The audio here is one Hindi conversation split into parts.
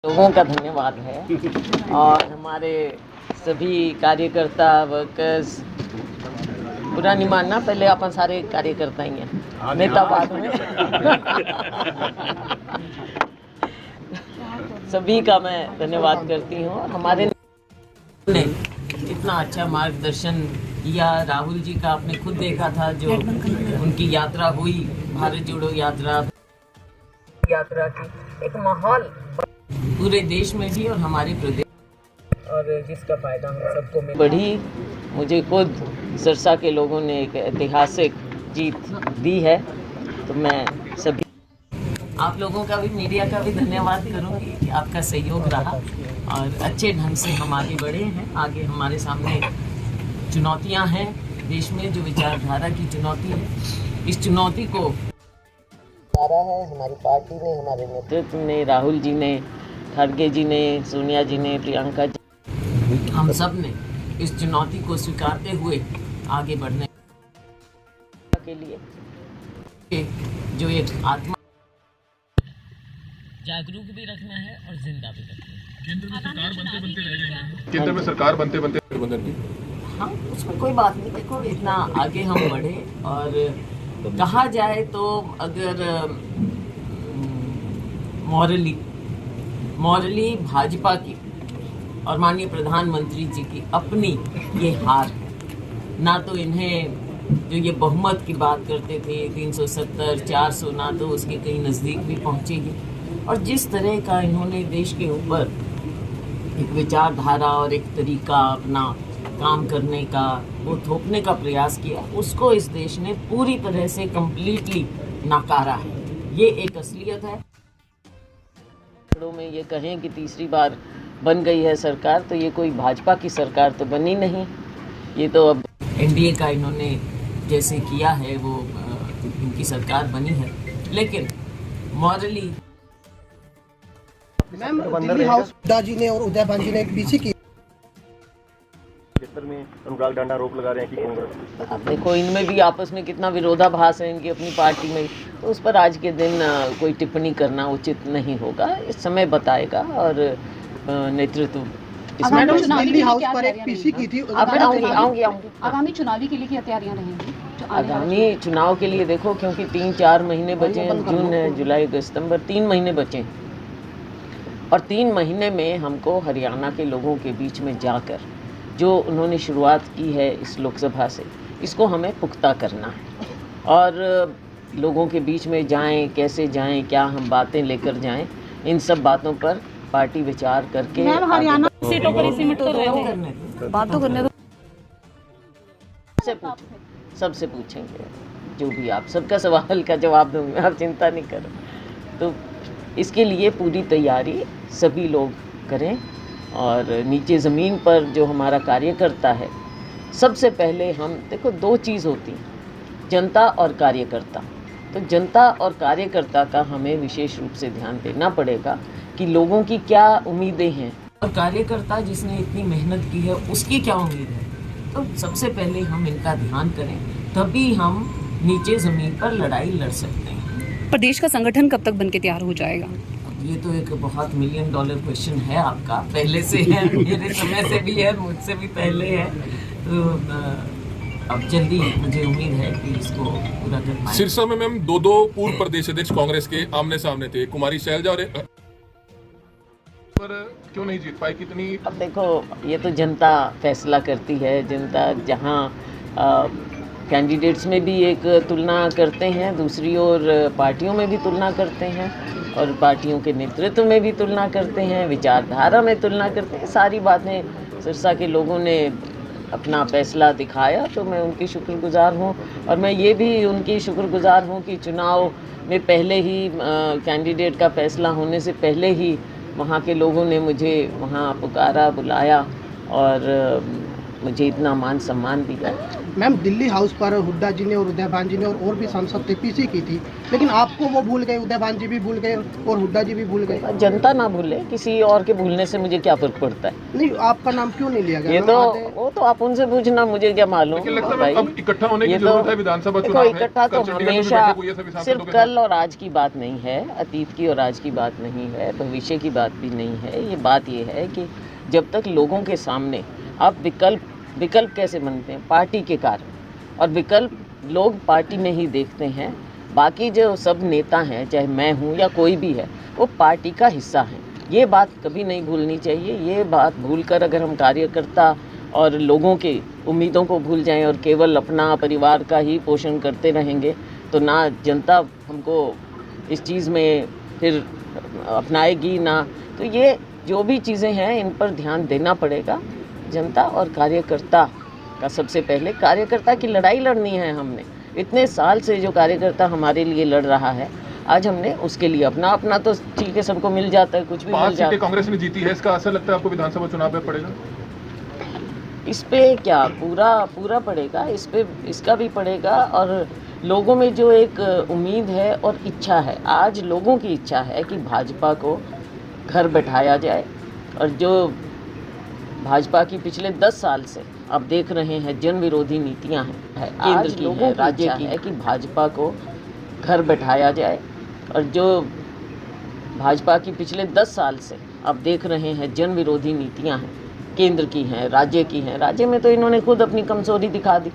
लोगों का धन्यवाद है और हमारे सभी कार्यकर्ता वर्कर्स, बुरा नहीं मानना, पहले अपन सारे कार्यकर्ता ही हैं, नेता बाद में। सभी का मैं धन्यवाद करती हूँ। हमारे ने इतना अच्छा मार्गदर्शन किया। राहुल जी का आपने खुद देखा था, जो उनकी यात्रा हुई, भारत जोड़ो यात्रा की एक माहौल पूरे देश में भी और हमारे प्रदेश, और जिसका फायदा हम सबको मिला। बढ़ी, मुझे खुद सिरसा के लोगों ने एक ऐतिहासिक जीत दी है, तो मैं सभी आप लोगों का भी, मीडिया का भी धन्यवाद करूंगी कि आपका सहयोग रहा और अच्छे ढंग से हम आगे बढ़े हैं। आगे हमारे सामने चुनौतियां हैं देश में, जो विचारधारा की चुनौती है, इस चुनौती को है हमारी पार्टी ने, हमारे नेतृत्व ने, राहुल जी ने, खड़गे जी ने, सोनिया जी ने, प्रियंका जी, हम सब ने इस चुनौती को स्वीकारते हुए आगे बढ़ने के लिए जो एक आत्मा जागरूक भी रखना है और जिंदा भी रखना है। केंद्र में सरकार बनते बनते रह गए हैं। केंद्र में सरकार बनते बनते बदल गई। हाँ, उसमें कोई बात नहीं। देखो, इतना आगे हम बढ़े और कहा जाए तो अगर मॉरली भाजपा की और माननीय प्रधानमंत्री जी की अपनी ये हार, ना तो इन्हें जो ये बहुमत की बात करते थे 370 400, ना तो उसके कहीं नज़दीक भी पहुंचेगी। और जिस तरह का इन्होंने देश के ऊपर एक विचारधारा और एक तरीका अपना काम करने का वो थोपने का प्रयास किया, उसको इस देश ने पूरी तरह से कंप्लीटली नकारा है। ये एक असलियत है। में ये कहें कि तीसरी बार बन गई है सरकार, तो ये कोई भाजपा की सरकार तो बनी नहीं, ये तो अब एनडीए का इन्होंने जैसे किया है वो इनकी सरकार बनी है। लेकिन मॉरली मैम, दिल्ली हाउस दाजी ने और उदय भान जी ने एक पीछे की में अनुराग डांडा आरोप लगा रहे हैं कि कांग्रेस, अब देखो, इनमें भी आपस में कितना विरोधाभास है इनकी अपनी पार्टी में, तो उस पर आज के दिन कोई टिप्पणी करना उचित नहीं होगा। इस समय बताएगा और नेतृत्व इसमें दिल्ली हाउस पर एक पीसी की थी। आऊंगी। आगामी चुनावी के लिए क्या तैयारियां रहेंगी? आगामी चुनाव के लिए देखो, क्योंकि 3-4 महीने बचे हैं, जून है, जुलाई, अगस्त, सितंबर, 3 महीने बचे हैं और 3 महीने में हमको हरियाणा के लोगों के बीच में जाकर जो उन्होंने शुरुआत की है इस लोकसभा से, इसको हमें पुख्ता करना है और लोगों के बीच में जाएं, कैसे जाएं, क्या हम बातें लेकर जाएं, इन सब बातों पर पार्टी विचार करके हरियाणा सीटों पर ही सीमित तो रहे हो, बात तो करने दो। सबसे पूछेंगे, जो भी आप सबका सवाल का जवाब दूंगी, आप चिंता नहीं करो। तो इसके लिए पूरी तैयारी सभी लोग करें और नीचे ज़मीन पर जो हमारा कार्यकर्ता है, सबसे पहले हम देखो, 2 चीज़ होती हैं, जनता और कार्यकर्ता। तो जनता और कार्यकर्ता का हमें विशेष रूप से ध्यान देना पड़ेगा कि लोगों की क्या उम्मीदें हैं और कार्यकर्ता जिसने इतनी मेहनत की है उसकी क्या उम्मीद है। तो सबसे पहले हम इनका ध्यान करें, तभी हम नीचे ज़मीन पर लड़ाई लड़ सकते हैं। प्रदेश का संगठन कब तक बनके तैयार हो जाएगा? ये तो एक बहुत $1 मिलियन क्वेश्चन है आपका, पहले से है, मेरे समय से भी है, मुझसे भी पहले है, तो अब जल्दी मुझे उम्मीद है कि इसको पूरा कर पाएंगे। सिरसा में मैम 2 पूर्व प्रदेश अध्यक्ष कांग्रेस के आमने सामने थे, कुमारी शैलजा और पर क्यों नहीं जीत पाई? कितनी? अब देखो, ये तो जनता फैसला करती है। जनता जहाँ कैंडिडेट्स में भी एक तुलना करते हैं, दूसरी ओर पार्टियों में भी तुलना करते हैं और पार्टियों के नेतृत्व में भी तुलना करते हैं, विचारधारा में तुलना करते हैं। सारी बातें सिरसा के लोगों ने अपना फैसला दिखाया, तो मैं उनकी शुक्रगुजार हूँ और मैं ये भी उनकी शुक्रगुजार हूँ कि चुनाव में पहले ही कैंडिडेट का फैसला होने से पहले ही वहाँ के लोगों ने मुझे वहाँ पुकारा, बुलाया और मुझे इतना मान सम्मान दिया। मैम दिल्ली हाउस पर हुड्डा जी ने और उदयभान जी ने और भी सांसद थे पीसी की थी, लेकिन आपको वो भूल गए, उदयभान जी भी भूल गए और हुड्डा जी भी भूल गए। जनता ना भूले, किसी और के भूलने से मुझे क्या फर्क पड़ता है। नहीं, आपका नाम क्यों नहीं लिया गया? ये तो वो तो आप उनसे पूछना, मुझे क्या मालूम। लेकिन लगता है भाई अब इकट्ठा होने की ये जरूरत है, विधानसभा देखो, चुनाव है। इकट्ठा तो कल चंडीगढ़ में भी हमेशा बैठक हुई है सभी सांसदों सिर्फ के कल और आज की बात नहीं है, अतीत की और आज की बात नहीं है, भविष्य की बात भी नहीं है। ये बात ये है कि जब तक लोगों के सामने आप विकल्प कैसे बनते हैं, पार्टी के कारण, और विकल्प लोग पार्टी में ही देखते हैं। बाकी जो सब नेता हैं, चाहे मैं हूँ या कोई भी है, वो पार्टी का हिस्सा हैं। ये बात कभी नहीं भूलनी चाहिए। ये बात भूलकर अगर हम कार्यकर्ता और लोगों के उम्मीदों को भूल जाएं और केवल अपना परिवार का ही पोषण करते रहेंगे, तो ना जनता हमको इस चीज़ में फिर अपनाएगी ना। तो ये जो भी चीज़ें हैं, इन पर ध्यान देना पड़ेगा। जनता और कार्यकर्ता का सबसे पहले, कार्यकर्ता की लड़ाई लड़नी है। हमने इतने साल से जो कार्यकर्ता हमारे लिए लड़ रहा है, आज हमने उसके लिए अपना तो ठीक है, सबको मिल जाता है, कुछ भी 5 मिल जाता सीटें कांग्रेस ने जीती है, इसका असर लगता है आपको विधानसभा चुनाव में पड़ेगा? है। इस पे क्या पूरा पड़ेगा, इस पे इसका भी पड़ेगा। और लोगों में जो एक उम्मीद है और इच्छा है, आज लोगों की इच्छा है कि भाजपा को घर बैठाया जाए। और जो भाजपा की पिछले 10 साल से आप देख रहे हैं जन विरोधी नीतियां हैं, केंद्र की है, राज्य की है, कि भाजपा को घर बैठाया जाए। और जो भाजपा की पिछले 10 साल से आप देख रहे हैं जन विरोधी नीतियां हैं, केंद्र की हैं, राज्य की हैं। राज्य में तो इन्होंने खुद अपनी कमजोरी दिखा दी।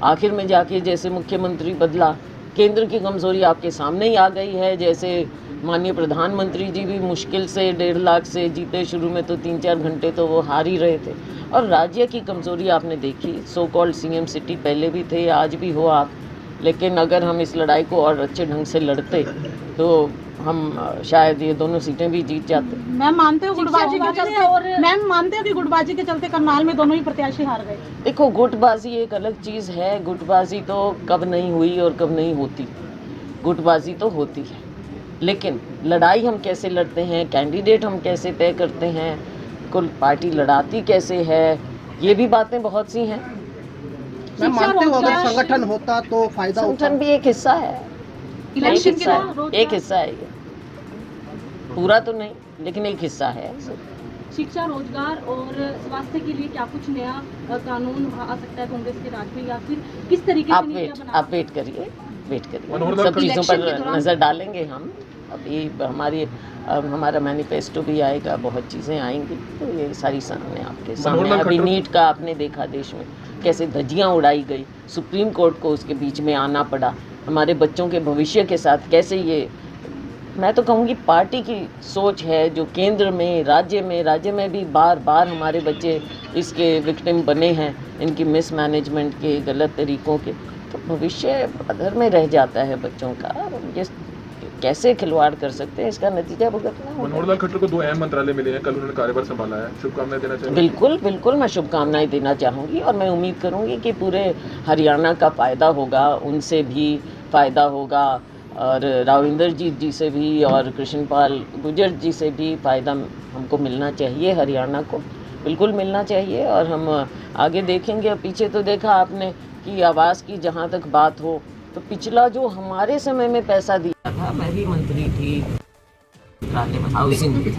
आखिर में जाके जैसे मुख्यमंत्री बदला, केंद्र की कमजोरी आपके सामने ही आ गई है। जैसे माननीय प्रधानमंत्री जी भी मुश्किल से 1.5 लाख से जीते, शुरू में तो 3-4 घंटे तो वो हार ही रहे थे। और राज्य की कमजोरी आपने देखी, सो कॉल्ड सीएम सिटी पहले भी थे, आज भी हो आप। लेकिन अगर हम इस लड़ाई को और अच्छे ढंग से लड़ते तो हम शायद ये दोनों सीटें भी जीत जाते। मैम मानते हो गुटबाजी के चलते, मैम मानते हो कि गुटबाजी के चलते करनाल में दोनों ही प्रत्याशी हार गए? देखो, गुटबाजी एक अलग चीज़ है। गुटबाजी तो कब नहीं हुई और कब नहीं होती, गुटबाजी तो होती है। लेकिन लड़ाई हम कैसे लड़ते हैं, कैंडिडेट हम कैसे तय करते हैं, कुल पार्टी लड़ाती कैसे है, ये भी बातें बहुत सी हैं। मैं मानते हो अगर संगठन होता तो फायदा होता। संगठन भी एक हिस्सा है, इलेक्शन के एक हिस्सा है ये, पूरा तो नहीं, लेकिन एक हिस्सा है। शिक्षा, रोजगार और स्वास्थ्य के लिए क्या कुछ नया कानून आ सकता है कांग्रेस के राज में, या फिर किस तरिके से नीतियां बना? आप वेट करिए, सब चीज़ों पर नज़र डालेंगे हम। अभी हमारा मैनिफेस्टो भी आएगा, बहुत चीज़ें आएंगी, तो ये सारी सामने आपके सामने। अभी नीट का आपने देखा देश में कैसे धज्जियाँ उड़ाई गई, सुप्रीम कोर्ट को उसके बीच में आना पड़ा। हमारे बच्चों के भविष्य के साथ कैसे ये, मैं तो कहूँगी पार्टी की सोच है जो केंद्र में, राज्य में भी बार बार हमारे बच्चे इसके विक्टिम बने हैं, इनकी मिसमैनेजमेंट के, गलत तरीक़ों के। तो भविष्य अधर में रह जाता है बच्चों का। ये कैसे खिलवाड़ कर सकते हैं, इसका नतीजा भुगतना होगा। मनोहर लाल खट्टर को 2 अहम मंत्रालय मिले हैं, कल उन्होंने कार्यभार संभाला है, शुभकामनाएं देना चाहिए? बिल्कुल मैं शुभकामनाएं देना चाहूँगी, और मैं उम्मीद करूँगी कि पूरे हरियाणा का फ़ायदा होगा, उनसे भी फ़ायदा होगा, और राविंदर जी से भी, और कृष्णपाल गुर्जर जी से भी फ़ायदा हमको मिलना चाहिए, हरियाणा को बिल्कुल मिलना चाहिए। और हम आगे देखेंगे। पीछे तो देखा आपने कि आवास की जहाँ तक बात हो, तो पिछला जो हमारे समय में पैसा दिया था, मैं भी मंत्री थी, हाउसिंग थी,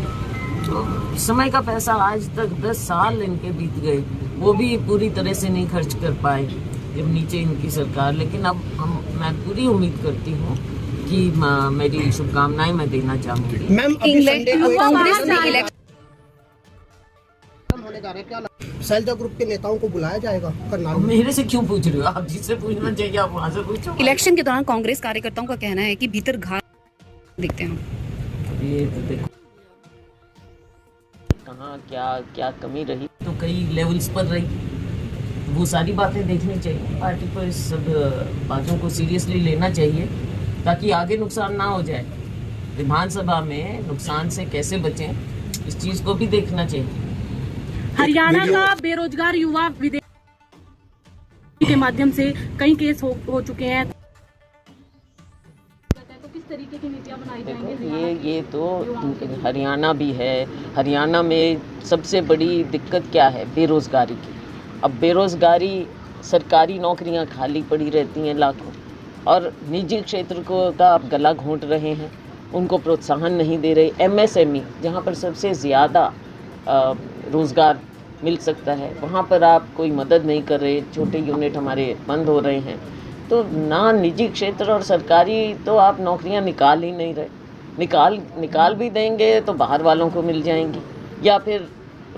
तो इस समय का पैसा आज तक 10 साल इनके बीत गए, वो भी पूरी तरह से नहीं खर्च कर पाए जब नीचे इनकी सरकार। लेकिन अब मैं पूरी उम्मीद करती हूँ कि मेरी शुभकामनाएं मैं देना चाहूँगी। मैम कांग्रेस ने इलेक्शन होने जा रहे हैं, क्या शैलजा ग्रुप के नेताओं को बुलाया जाएगा करनाल में? मेरे से क्यों पूछ रहे हो आप? जिससे पूछना चाहिए आप वहाँ से पूछो। इलेक्शन के दौरान कांग्रेस कार्यकर्ताओं का कहना है कि भीतर घात दिखते हैं। ये तो देखो कहाँ क्या कमी रही, तो कई लेवल्स पर रही, वो सारी बातें देखनी चाहिए। पार्टी को इस सब बातों को सीरियसली लेना चाहिए, ताकि आगे नुकसान ना हो जाए। विधानसभा में नुकसान से कैसे बचें, इस चीज़ को भी देखना चाहिए। हरियाणा का बेरोजगार युवा विदेश के माध्यम से कई केस हो चुके हैं, तो किस तरीके की नीतियां बनाई जाएंगी? ये तो हरियाणा भी है। हरियाणा में सबसे बड़ी दिक्कत क्या है? बेरोजगारी की। अब बेरोजगारी सरकारी नौकरियां खाली पड़ी रहती हैं लाखों, और निजी क्षेत्र को का आप गला घोंट रहे हैं, उनको प्रोत्साहन नहीं दे रहे। एमएसएमई जहां पर सबसे ज़्यादा रोज़गार मिल सकता है, वहां पर आप कोई मदद नहीं कर रहे। छोटे यूनिट हमारे बंद हो रहे हैं, तो ना निजी क्षेत्र और सरकारी तो आप नौकरियां निकाल ही नहीं रहे। निकाल भी देंगे तो बाहर वालों को मिल जाएंगी, या फिर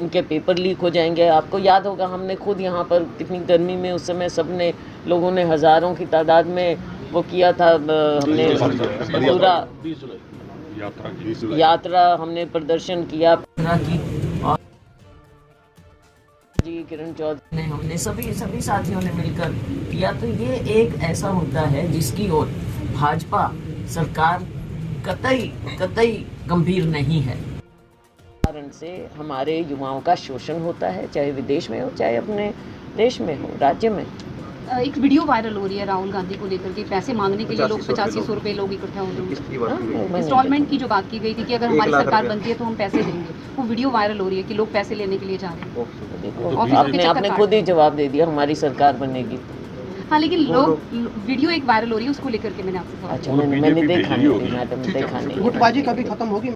उनके पेपर लीक हो जाएंगे। आपको याद होगा, हमने खुद यहाँ पर कितनी गर्मी में उस समय सबने लोगों ने हज़ारों की तादाद में वो किया था, हमने पूरा यात्रा हमने प्रदर्शन किया की, और जी किरण चौधरी ने, हमने सभी साथियों ने मिलकर किया। तो ये एक ऐसा मुद्दा है जिसकी ओर भाजपा सरकार कतई गंभीर नहीं है। कारण से हमारे युवाओं का शोषण होता है, चाहे विदेश में हो चाहे अपने देश में हो, राज्य में। एक वीडियो वायरल हो रही है राहुल गांधी को लेकर के, पैसे मांगने के लिए लोग 8500 रुपए लोग इकट्ठा हो रहे हैं। इंस्टॉलमेंट की जो बात की गई थी कि अगर हमारी सरकार बनती है तो हम पैसे देंगे, वो वीडियो वायरल हो रही है कि लोग पैसे लेने के लिए जा रहे हैं। आपने खुद ही जवाब दे दिया, हमारी सरकार बनेगी। हाँ, लेकिन लोग वीडियो एक वायरल हो रही है, उसको लेकर के मैंने आपसे अच्छा, मैंने देखा नहीं मैडम, देखा नहीं। गुटबाजी कभी खत्म होगी?